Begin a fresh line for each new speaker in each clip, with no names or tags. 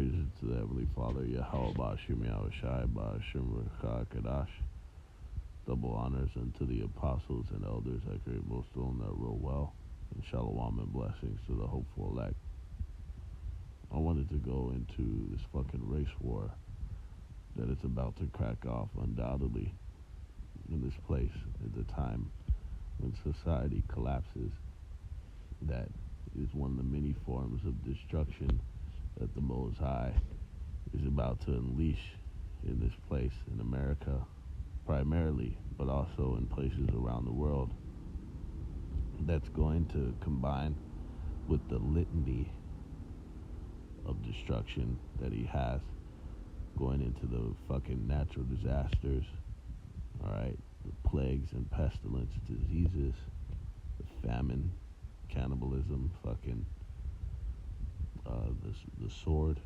praises to the Heavenly Father, Yahweh Bashim Yahushai Bashim Kadash. Double honors unto the apostles and elders that create most of them that rule well, and shalom and blessings to the hopeful elect. I wanted to go into this fucking race war that it's about to crack off undoubtedly in this place at the time when society collapses. That is one of the many forms of destruction that the Most High is about to unleash in this place in America primarily, but also in places around the world. That's going to combine with the litany of destruction that he has going into the fucking natural disasters, alright, the plagues and pestilence, diseases, the famine, cannibalism, fucking the sword,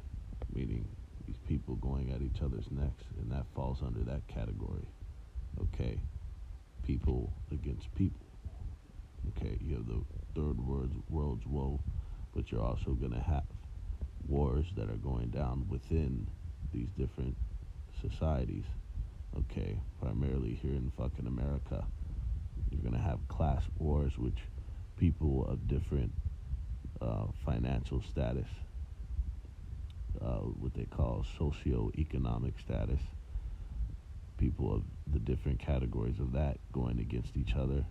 meaning these people going at each other's necks, and that falls under that category. Okay, people against people. Okay, you have the third world's woe, but you're also gonna have wars that are going down within these different societies. Okay, primarily here in fucking America, you're gonna have class wars, which people of different financial status, what they call socio-economic status, people of the different categories of that going against each other,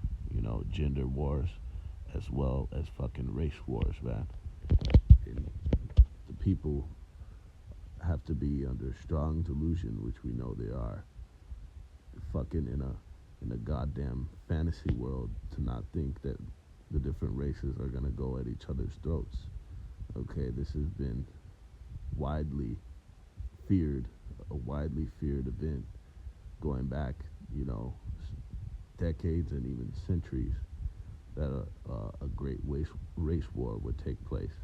gender wars, as well as fucking race wars, man. And the people have to be under strong delusion, which we know they are, fucking in a goddamn fantasy world, to not think that the different races are gonna go at each other's throats. Okay, this has been widely feared, a widely feared event going back, decades and even centuries, that a great race war would take place.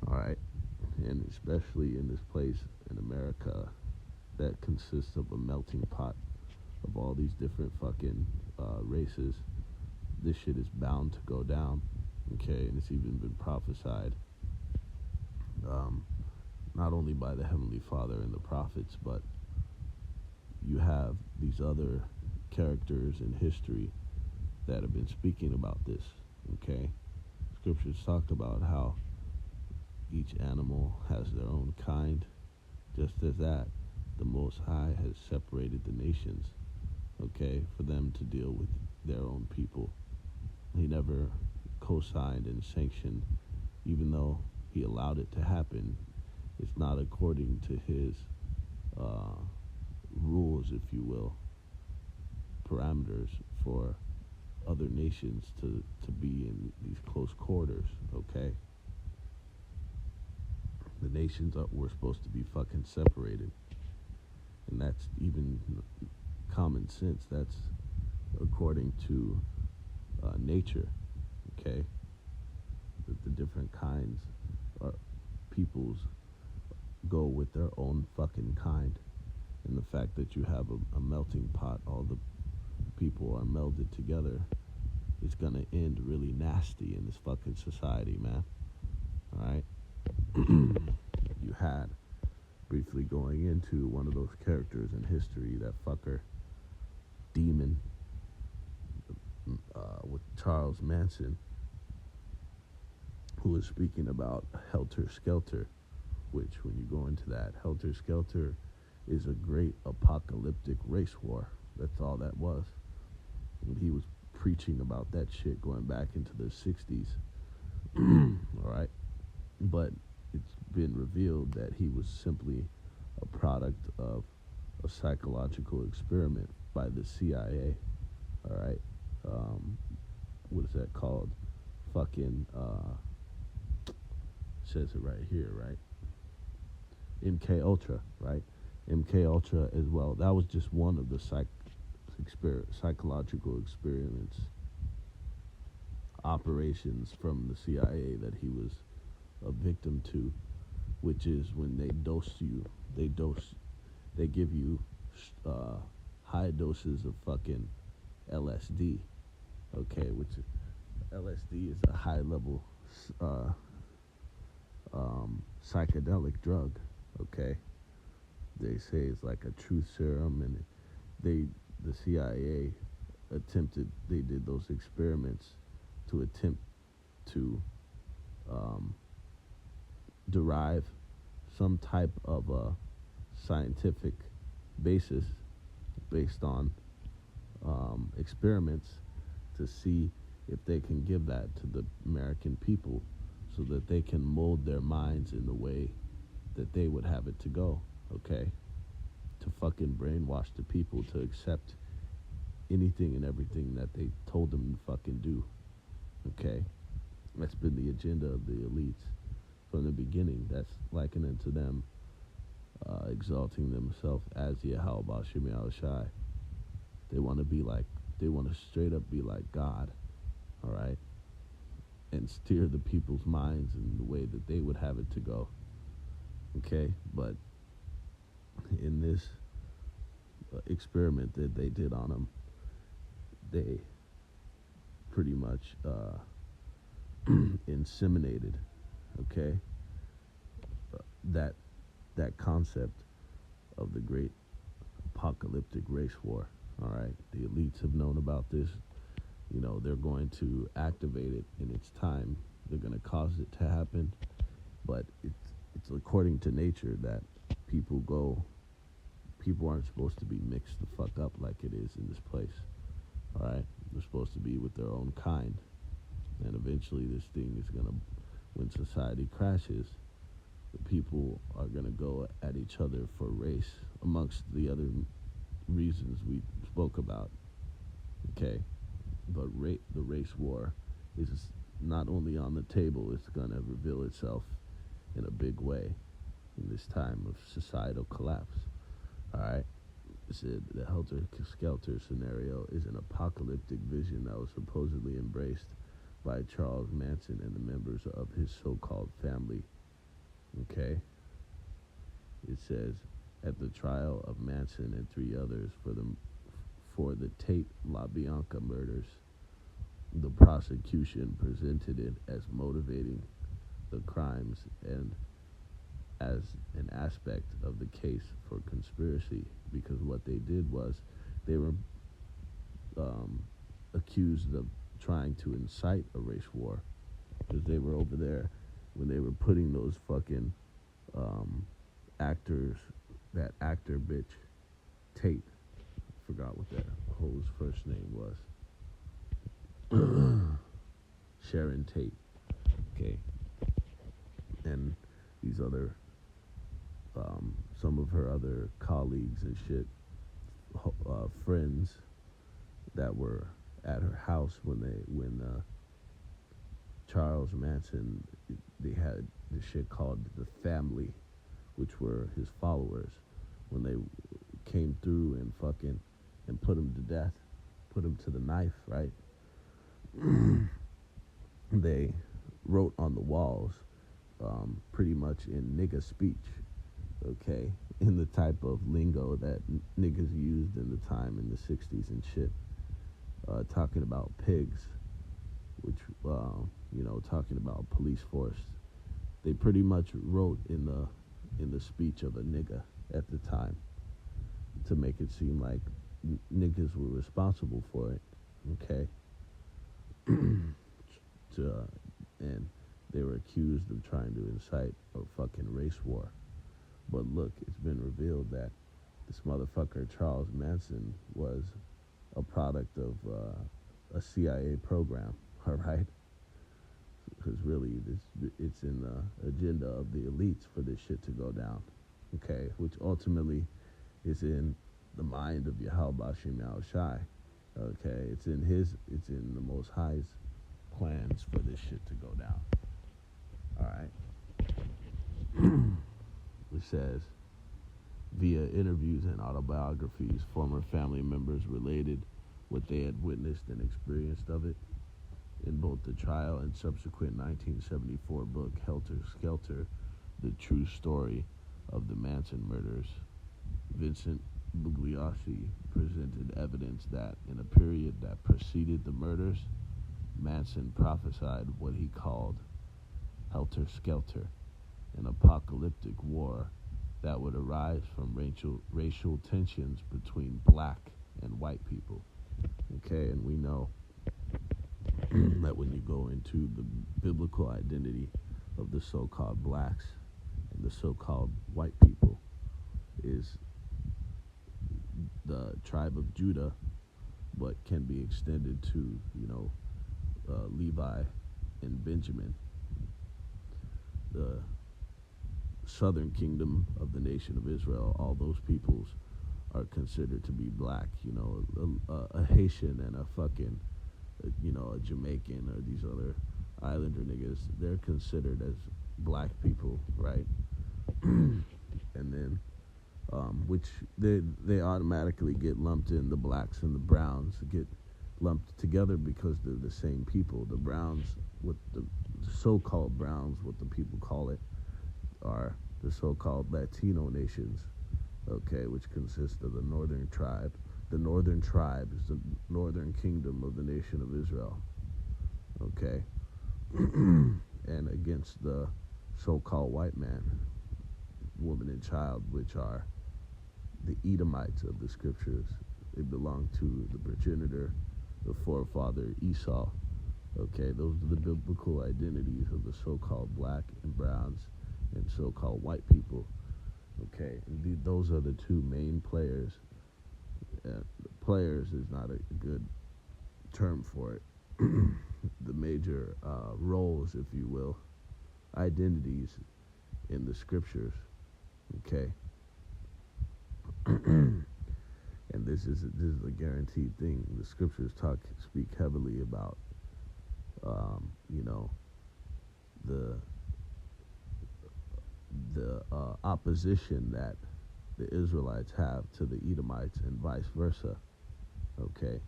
All right, and especially in this place in America that consists of a melting pot of all these different fucking races. This shit is bound to go down, okay, and it's even been prophesied, not only by the Heavenly Father and the prophets, but you have these other characters in history that have been speaking about this, okay? Scriptures talk about how each animal has their own kind, just as that the Most High has separated the nations, okay, for them to deal with their own people. He never co-signed and sanctioned, even though he allowed it to happen. It's not according to his rules, if you will, parameters for other nations to be in these close quarters, okay? The nations were supposed to be fucking separated. And that's even common sense. That's according to nature, okay? That the different kinds of peoples go with their own fucking kind. And the fact that you have a melting pot, all the people are melded together, it's gonna end really nasty in this fucking society, man. Alright? You had, briefly going into one of those characters in history, that fucker, Demon, with Charles Manson, who was speaking about Helter, Skelter, which, when you go into that, Helter, Skelter is a great apocalyptic race war. That's all that was. And he was preaching about that shit going back into the 60s. Alright? But it's been revealed that he was simply a product of a psychological experiment by the CIA. Alright? What is that called? Fucking, says it right here, right? MK Ultra, right? MK Ultra as well. That was just one of the psychological experiments, operations from the CIA that he was a victim to, which is when they dose you, they give you high doses of fucking LSD, okay, which LSD is a high level psychedelic drug. Okay, they say it's like a truth serum, and the CIA they did those experiments to attempt to um, derive some type of a scientific basis based on experiments to see if they can give that to the American people so that they can mold their minds in the way that they would have it to go, okay? To fucking brainwash the people to accept anything and everything that they told them to fucking do, okay? That's been the agenda of the elites from the beginning. That's likening to them exalting themselves as Yahweh Shemi Shai. They want to straight up be like God, all right? And steer the people's minds in the way that they would have it to go, okay? But in this experiment that they did on them, they pretty much inseminated, okay, that concept of the great apocalyptic race war. All right, the elites have known about this. You know, they're going to activate it in its time. They're going to cause it to happen, but it's according to nature that people aren't supposed to be mixed the fuck up like it is in this place. All right, they're supposed to be with their own kind, and eventually this thing is going to, when society crashes, the people are going to go at each other for race, amongst the other reasons we spoke about, okay? But the race war is not only on the table, it's going to reveal itself in a big way in this time of societal collapse, all right? It said the Helter Skelter scenario is an apocalyptic vision that was supposedly embraced by Charles Manson and the members of his so-called family. Okay? It says, at the trial of Manson and 3 others for the Tate LaBianca murders, the prosecution presented it as motivating the crimes and as an aspect of the case for conspiracy, because what they did was they were accused of trying to incite a race war, because they were over there when they were putting those fucking actors, that actor bitch, Tate, forgot what that hoe's first name was, Sharon Tate, okay, and these other, some of her other colleagues and shit, friends that were at her house when Charles Manson, they had this shit called the family, which were his followers, when they came through and fucking and put him to death, put him to the knife, right? They wrote on the walls, pretty much in nigga speech, okay, in the type of lingo that niggas used in the time in the 60s and shit, talking about pigs, which, talking about police force. They pretty much wrote in the speech of a nigga at the time to make it seem like niggas were responsible for it, okay? And they were accused of trying to incite a fucking race war. But look, it's been revealed that this motherfucker Charles Manson was a product of a CIA program, all right? Because really, it's in the agenda of the elites for this shit to go down, okay? Which ultimately is in the mind of Yahweh Shem Shai, okay? It's in the Most High's plans for this shit to go down, all right? It says, via interviews and autobiographies, former family members related what they had witnessed and experienced of it. In both the trial and subsequent 1974 book, Helter, Skelter, The True Story of the Manson Murders, Vincent Bugliosi presented evidence that in a period that preceded the murders, Manson prophesied what he called Helter Skelter, an apocalyptic war that would arise from racial tensions between black and white people. Okay, and we know that when you go into the biblical identity of the so-called blacks and the so-called white people is the tribe of Judah, but can be extended to, Levi and Benjamin, the southern kingdom of the nation of Israel. All those peoples are considered to be black. A Haitian and a fucking, a Jamaican or these other islander niggas, they're considered as black people, right? And then, which they automatically get lumped in. The blacks and the browns get lumped together because they're the same people. The browns, with the so-called browns, what the people call it, are the so-called Latino nations, okay, which consist of the northern tribe. The northern tribe is the northern kingdom of the nation of Israel, okay, and against the so-called white man, woman, and child, which are the Edomites of the scriptures. They belong to the progenitor, the forefather Esau. Okay, those are the biblical identities of the so-called black and browns and so-called white people. Okay, and those are the two main players. Players is not a good term for it. The major roles, if you will, identities in the scriptures. Okay. And this is a guaranteed thing. The scriptures speak heavily about, the opposition that the Israelites have to the Edomites and vice versa. Okay,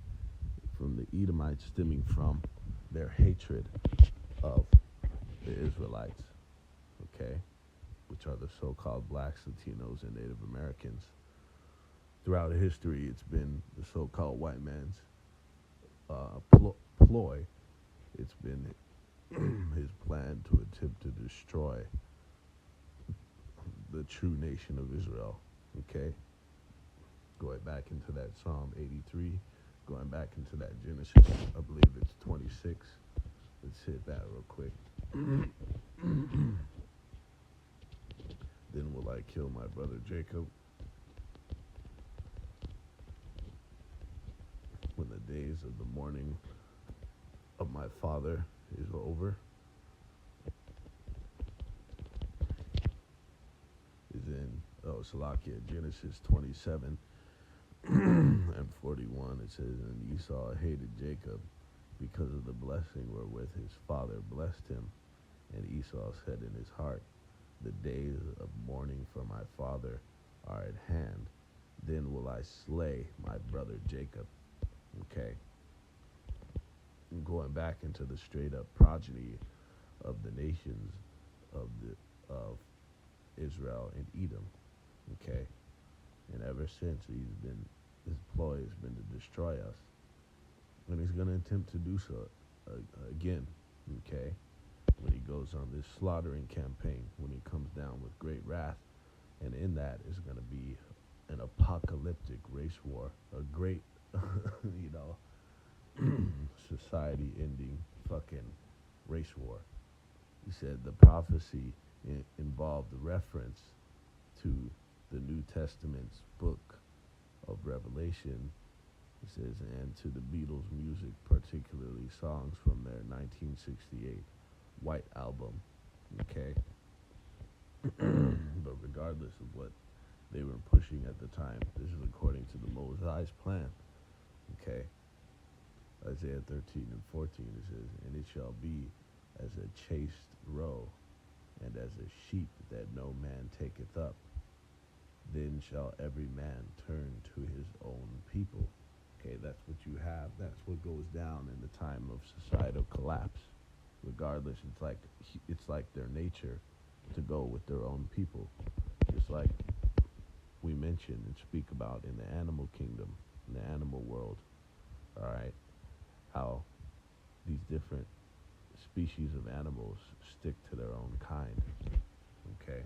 from the Edomites stemming from their hatred of the Israelites. Okay, which are the so-called blacks, Latinos, and Native Americans. Throughout history, it's been the so-called white man's ploy. It's been his plan to attempt to destroy the true nation of Israel. Okay? Going back into that Psalm 83, going back into that Genesis, I believe it's 26. Let's hit that real quick. Then will I kill my brother Jacob when the days of the mourning of my father is over. Is in Salakia, Genesis 27 and 41. It says, and Esau hated Jacob because of the blessing wherewith his father blessed him. And Esau said in his heart, the days of mourning for my father are at hand. Then will I slay my brother Jacob. Okay. Going back into the straight up progeny of the nations of Israel and Edom. Okay. And ever since his ploy has been to destroy us. And he's going to attempt to do so again. Okay. When he goes on this slaughtering campaign, when he comes down with great wrath. And in that is going to be an apocalyptic race war, a great, society-ending fucking race war. He said the prophecy involved the reference to the New Testament's book of Revelation. He says, and to the Beatles' music, particularly songs from their 1968 White Album. Okay? But regardless of what they were pushing at the time, this is according to the Most High's plan. Okay? Isaiah 13 and 14, it says, and it shall be as a chaste roe, and as a sheep that no man taketh up. Then shall every man turn to his own people. Okay, that's what you have. That's what goes down in the time of societal collapse. Regardless, it's like their nature to go with their own people. Just like we mention and speak about in the animal kingdom, in the animal world. All right, how these different species of animals stick to their own kind. Okay.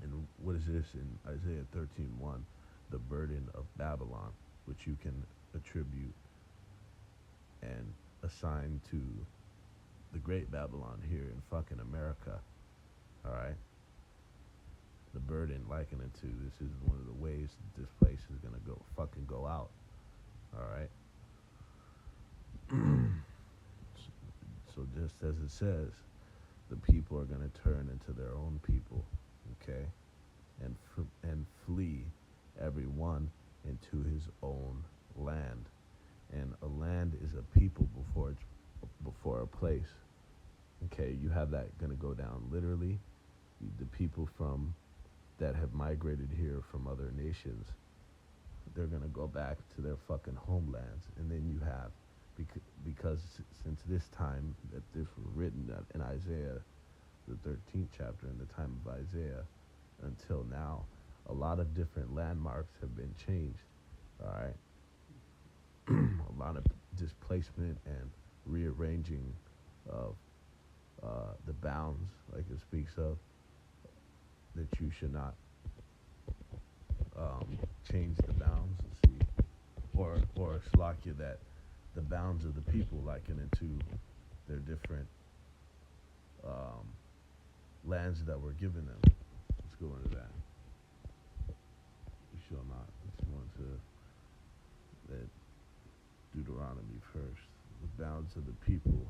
And what is this in Isaiah 13:1? The burden of Babylon, which you can attribute and assign to the Great Babylon here in fucking America. All right. The burden, liken it to, this is one of the ways that this place is gonna go out. All right. So just as it says, the people are gonna turn into their own people, okay, and flee everyone into his own land. And a land is a people before a place. Okay, you have that gonna go down literally. The people that have migrated here from other nations, they're gonna go back to their fucking homelands. And then you have, because since this time that this was written in Isaiah, the 13th chapter, in the time of Isaiah until now, a lot of different landmarks have been changed. All right. A lot of displacement and rearranging of the bounds, like it speaks of, that you should not change the bounds. See, or Slovakia, that the bounds of the people liken it to their different lands that were given them. Let's go into that. We shall not. Let's go into that Deuteronomy first. The bounds of the people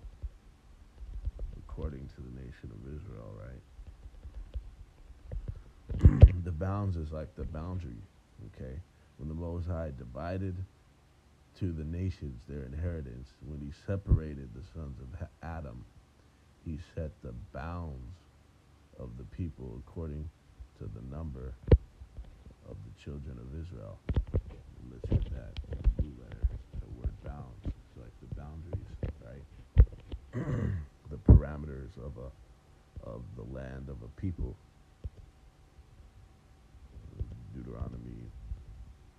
according to the nation of Israel, right? The bounds is like the boundary, okay? When the Most High divided to the nations their inheritance, when he separated the sons of Adam, he set the bounds of the people according to the number of the children of Israel. Let's hit that blue letter, the word bounds. It's like the boundaries, right? The parameters of the land of a people. Deuteronomy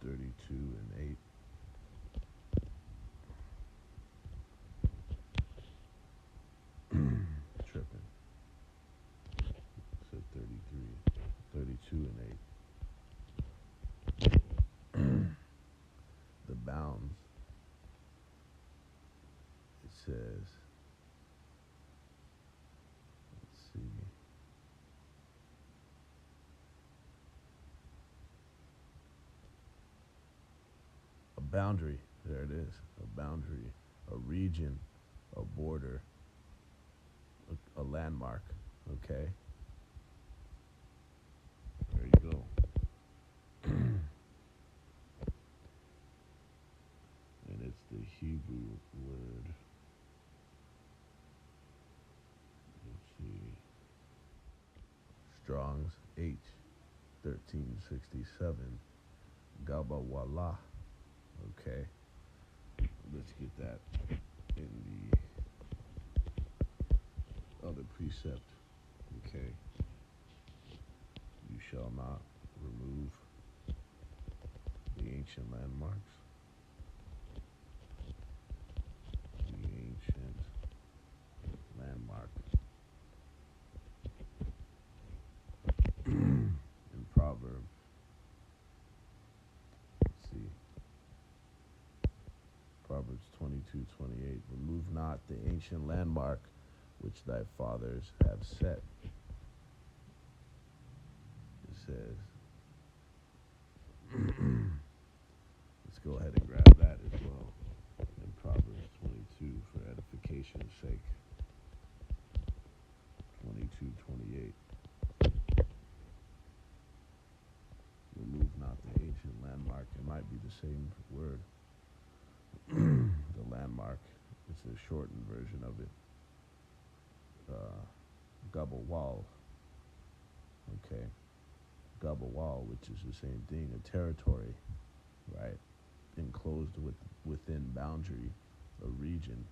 32 and 8. Tripping. It said 32 and 8. The bounds. It says, let's see. A boundary. There it is. A boundary. A region. A border. A landmark. Okay. There you go. And it's the Hebrew word. Let's see. Strong's H 1367. Gabawala. Okay. Let's get that in the other precept. Okay. You shall not remove the ancient landmarks. The ancient landmark. In Proverbs. Let's see. Proverbs 22:28. Remove not the ancient landmark which thy fathers have set. It says, let's go ahead and grab that as well in Proverbs 22 for edification's sake. 22:28. Remove not the ancient landmark. It might be the same word. The landmark. It's a shortened version of it. Gabawal. Okay. Gabawal, which is the same thing, a territory, right? Enclosed within boundary, a region.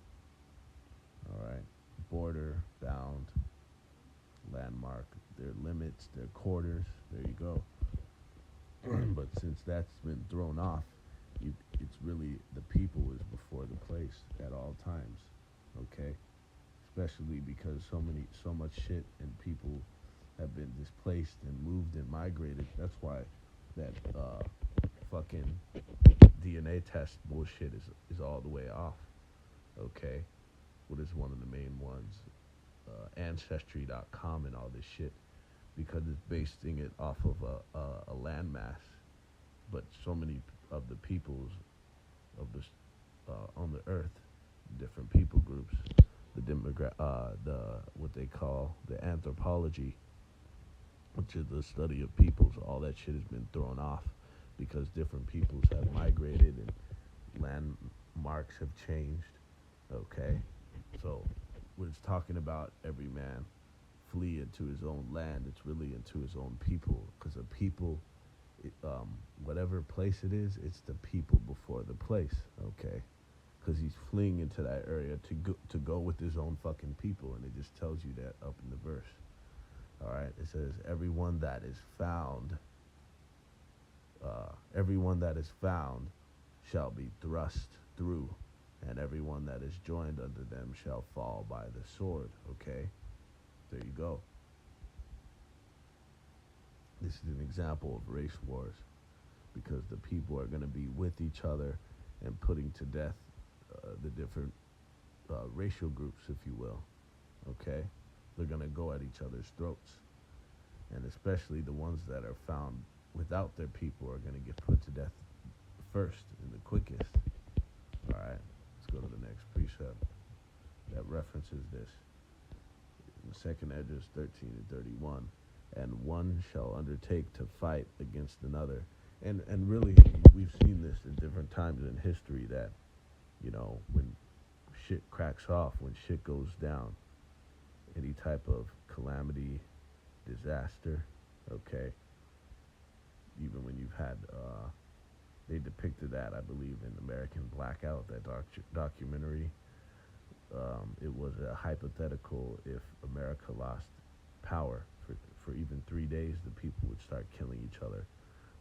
All right. Border, bound, landmark, their limits, their quarters. There you go. But since that's been thrown off, it's really the people is before the place at all times. Okay? especially because so much shit and people have been displaced and moved and migrated. That's why that fucking DNA test bullshit is all the way off. Okay, what is one of the main ones? Ancestry.com and all this shit, because it's basing it off of a landmass, but so many of the peoples of the on the earth, different people groups, the what they call the anthropology, which is the study of peoples, all that shit has been thrown off because different peoples have migrated and landmarks have changed. Okay, so when it's talking about every man flee into his own land, it's really into his own people, because a people, whatever place it is, it's the people before the place. Okay, because he's fleeing into that area to go with his own fucking people, and it just tells you that up in the verse. All right, it says everyone that is found shall be thrust through, and everyone that is joined unto them shall fall by the sword. Okay, there you go. This is an example of race wars, because the people are going to be with each other and putting to death the different racial groups, if you will. Okay, they're going to go at each other's throats, and especially the ones that are found without their people are going to get put to death first and the quickest. All right, let's go to the next precept that references this. In the second Esdras 13 and 31, and one shall undertake to fight against another. And really, we've seen this in different times in history that, when shit cracks off, when shit goes down, any type of calamity, disaster, okay, even when you've had, they depicted that, I believe, in American Blackout, that documentary. It was a hypothetical if America lost power for even 3 days, the people would start killing each other.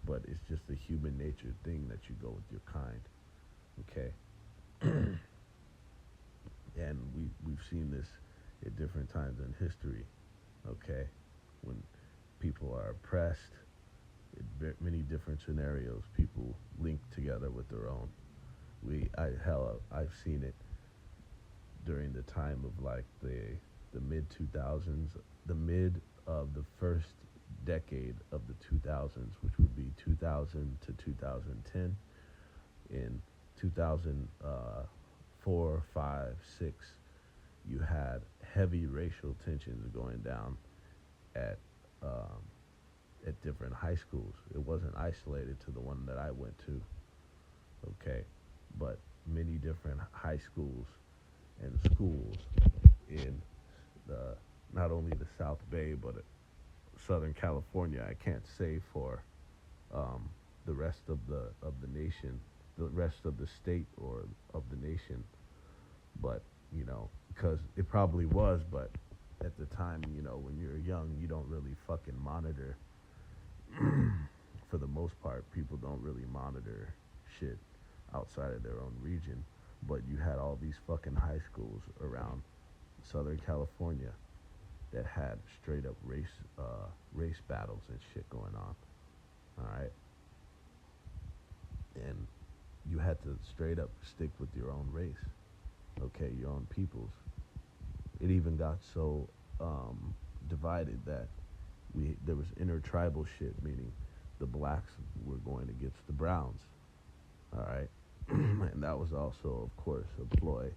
But it's just a human nature thing that you go with your kind, okay? And we've seen this at different times in history, okay? When people are oppressed, in many different scenarios, people link together with their own. I've seen it during the time of like the mid 2000s, the mid of the first decade of the 2000s, which would be 2000 to 2010. In 2004, 5, 6, you had heavy racial tensions going down at different high schools. It wasn't isolated to the one that I went to, okay, but many different high schools and schools in not only the South Bay but Southern California. I can't say for the rest of the nation, the rest of the state or of the nation, but because it probably was, but at the time, when you're young, you don't really fucking monitor. For the most part, people don't really monitor shit outside of their own region. But you had all these fucking high schools around Southern California that had straight up race battles and shit going on. All right, and you had to straight up stick with your own race, okay, your own peoples. It even got so divided that there was intertribal shit, meaning the blacks were going against the browns. All right, and that was also, of course, a ploy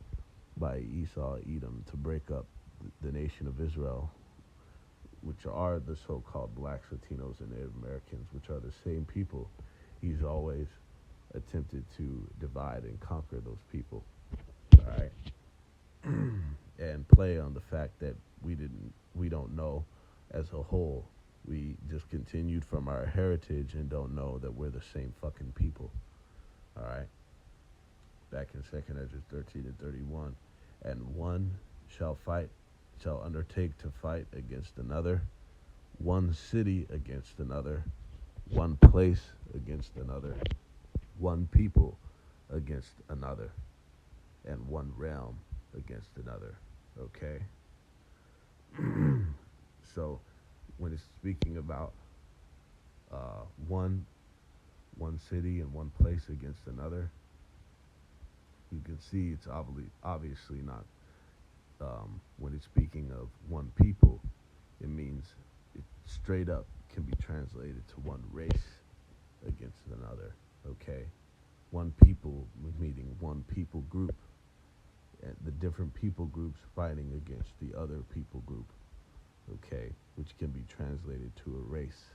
by Esau, Edom, to break up the nation of Israel, which are the so-called blacks, Latinos, and Native Americans, which are the same people. He's always attempted to divide and conquer those people. All right, and play on the fact that we don't know as a whole. We just continued from our heritage and don't know that we're the same fucking people. All right. Back in 2nd Esdras 13 and 31, and one shall undertake to fight against another, one city against another, one place against another, one people against another, and one realm against another. Okay? So when it's speaking about one city and one place against another, you can see it's obviously not when it's speaking of one people, it means it straight up can be translated to one race against another. Okay, one people meaning one people group, and the different people groups fighting against the other people group. Okay, which can be translated to a race.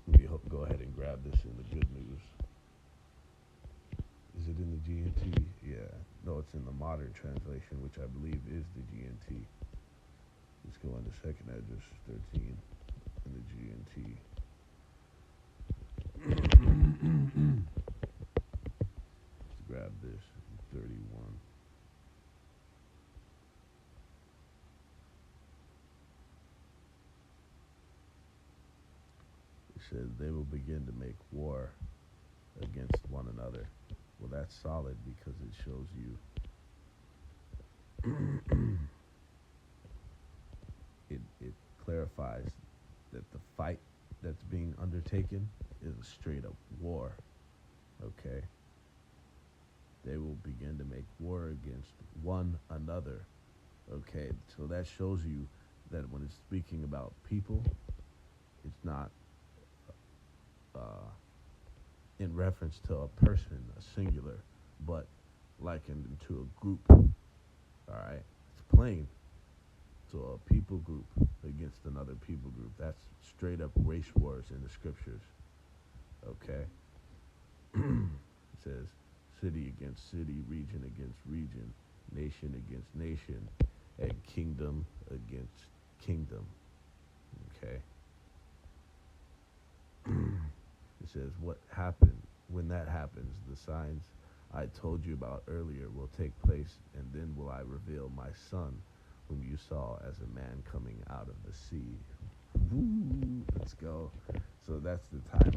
Let me go ahead and grab this in the good news. Is it in the GNT? Yeah. No, it's in the modern translation, which I believe is the GNT. Let's go into second address 13 in the GNT. Let's grab this 31. It says they will begin to make war against one another. Well, that's solid because it shows you it clarifies that the fight that's being undertaken is a straight up war. Okay? They will begin to make war against one another. Okay? So that shows you that when it's speaking about people, it's not in reference to a person, a singular, but likened into a group. Alright? It's plain. So a people group against another people group. That's straight up race wars in the scriptures. Okay? It says city against city, region against region, nation against nation, and kingdom against kingdom. Okay? It says what happened when that happens, the signs I told you about earlier will take place, and then will I reveal my son, whom you saw as a man coming out of the sea. Woo, let's go. So that's the time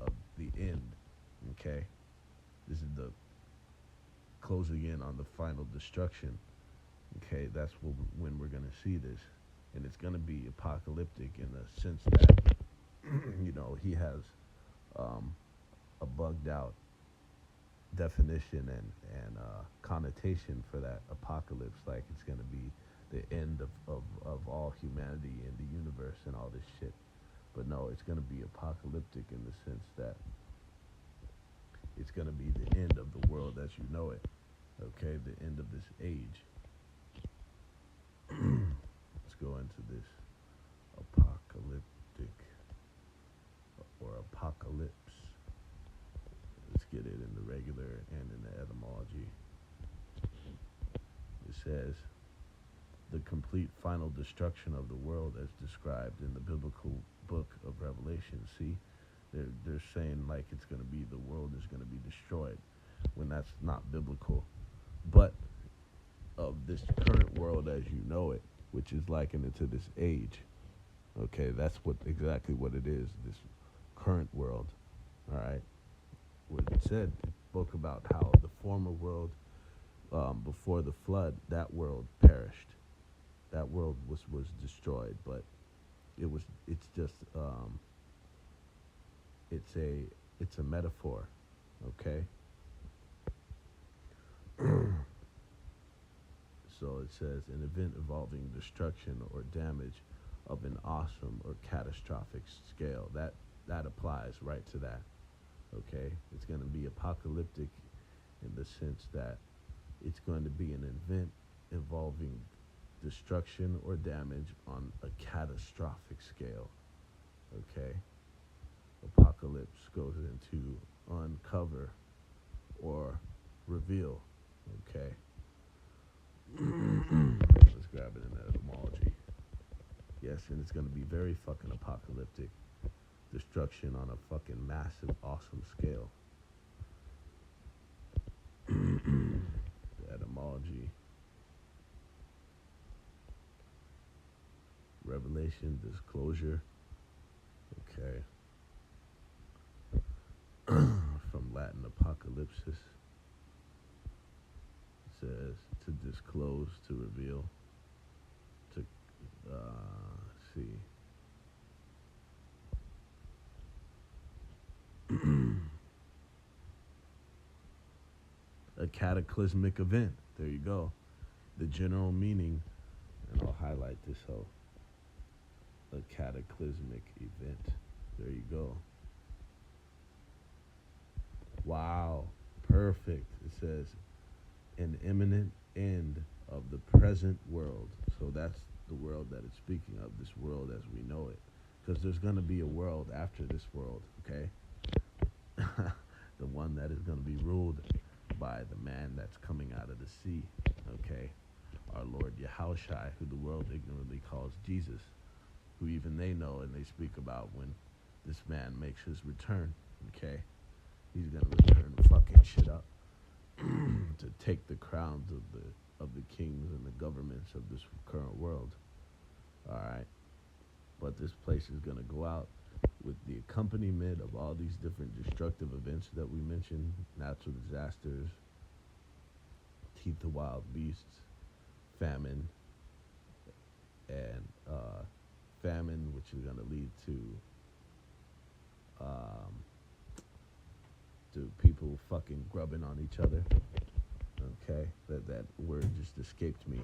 of the end. Okay? This is the closing in on the final destruction. Okay, that's when we're going to see this. And it's going to be apocalyptic in the sense that, he has a bugged out definition and connotation for that apocalypse, like it's going to be the end of all humanity and the universe and all this shit. But no, it's going to be apocalyptic in the sense that it's going to be the end of the world as you know it. Okay, the end of this age. Let's go into this apocalyptic or apocalypse. Let's get it in the regular and in the etymology. It says the complete final destruction of the world as described in the biblical book of Revelation. See, they're saying like it's going to be the world is going to be destroyed when that's not biblical. But of this current world as you know it, which is likened into this age. Okay, that's exactly what it is, this current world. All right. What it said, it spoke about how the former world, before the flood, that world perished. That world was destroyed, but it's just it's a metaphor, okay? So it says an event involving destruction or damage of an awesome or catastrophic scale. That applies right to that. Okay? It's going to be apocalyptic in the sense that it's going to be an event involving destruction or damage on a catastrophic scale. Okay? Apocalypse goes into uncover or reveal. Okay? Let's grab it in the etymology. Yes, and it's going to be very fucking apocalyptic. Destruction on a fucking massive, awesome scale. The etymology. Revelation, disclosure. Okay. From Latin apocalypsis. It says to disclose, to reveal, to see. A cataclysmic event. There you go. The general meaning, and I'll highlight this so a cataclysmic event. There you go. Wow. Perfect. It says an imminent end of the present world. So that's the world that it's speaking of, this world as we know it. Because there's going to be a world after this world, okay? The one that is going to be ruled by the man that's coming out of the sea, okay? Our Lord Yahushai, who the world ignorantly calls Jesus, who even they know and they speak about when this man makes his return, okay? He's going to return and fucking shit up to take the crowns of the kings and the governments of this current world, all right? But this place is going to go out with the accompaniment of all these different destructive events that we mentioned, natural disasters, teeth of wild beasts, famine, and famine, which is going to lead to people fucking grubbing on each other. Okay, that word just escaped me.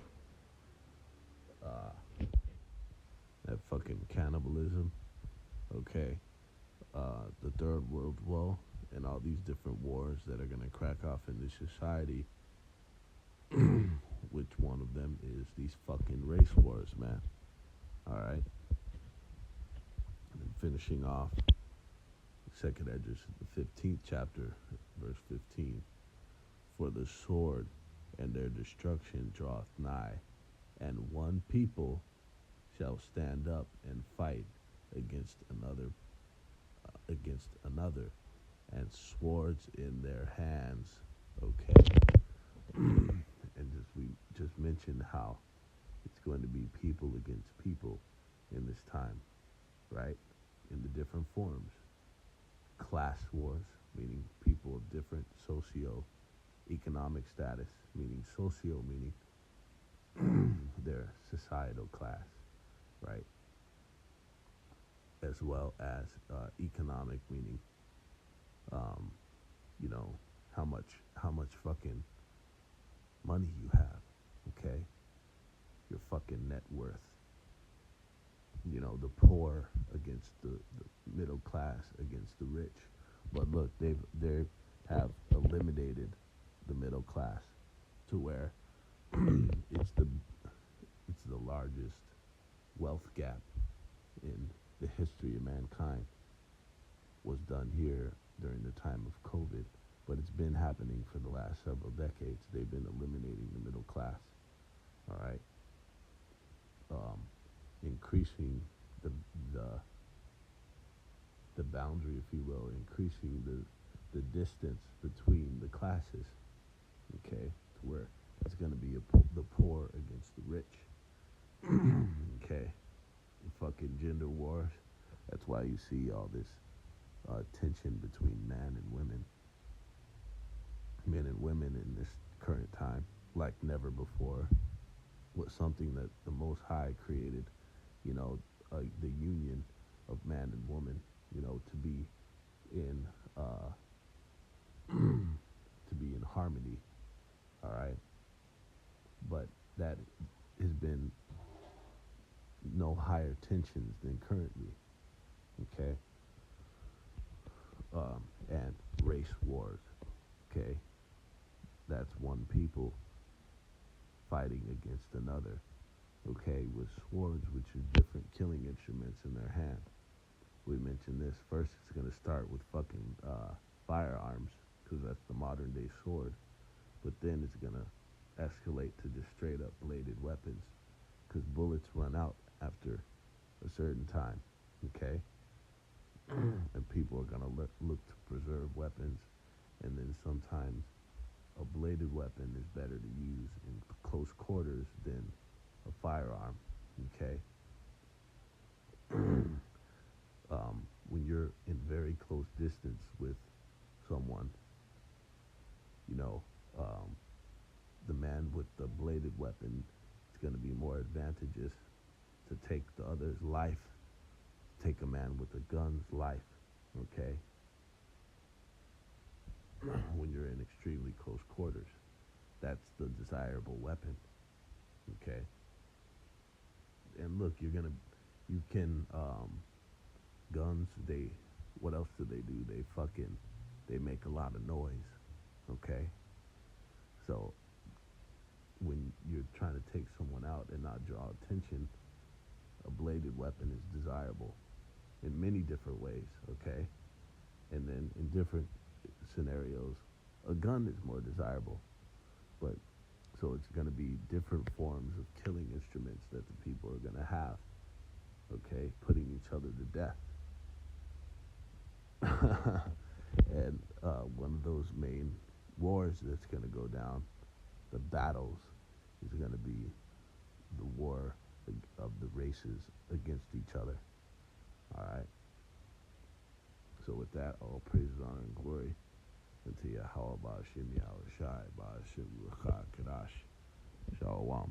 That fucking cannibalism. Okay, the third world war and all these different wars that are gonna crack off in this society. Which one of them is these fucking race wars, man? All right. And finishing off, second Edges, the 15th chapter, verse 15. For the sword and their destruction draweth nigh, and one people shall stand up and fight against another, and swords in their hands. Okay. And we just mentioned how it's going to be people against people in this time, right? In the different forms. Class wars, meaning people of different socio-economic status, meaning socio, meaning their societal class, right? As well as economic, meaning, how much fucking money you have, okay? Your fucking net worth. The poor against the middle class against the rich. But look, they have eliminated the middle class to where it's the largest wealth gap in the history of mankind. Was done here during the time of COVID, but it's been happening for the last several decades. They've been eliminating the middle class, all right? Increasing the boundary, if you will, increasing the distance between the classes, okay, to where it's going to be the poor against the rich, okay, fucking gender wars. That's why you see all this tension between men and women in this current time, like never before. Was something that the Most High created, the union of man and woman, to be in harmony, all right? But that has been no higher tensions than currently, okay? And race wars, okay? That's one people fighting against another, okay, with swords, which are different killing instruments in their hand. We mentioned this. First, it's going to start with fucking firearms, because that's the modern day sword. But then it's going to escalate to just straight up bladed weapons, because bullets run out after a certain time, okay? And people are going to look to preserve weapons, and then sometimes a bladed weapon is better to use in close quarters than a firearm, okay? When you're in very close distance with someone, the man with the bladed weapon, it's going to be more advantageous to take the other's life, take a man with a gun's life, okay? When you're in extremely close quarters, that's the desirable weapon, okay? And look, you can, guns, what else do? They make a lot of noise, okay? So when you're trying to take someone out and not draw attention, a bladed weapon is desirable in many different ways, okay? And then in different scenarios, a gun is more desirable. But so it's going to be different forms of killing instruments that the people are going to have, okay? Putting each other to death. And one of those main wars that's going to go down, the battles, is going to be the war of the races against each other. All right. So with that, all praise, honor, and glory unto Yahweh Ba'ashim Yahushai Ba'ashim Rucha Kadash Shalom.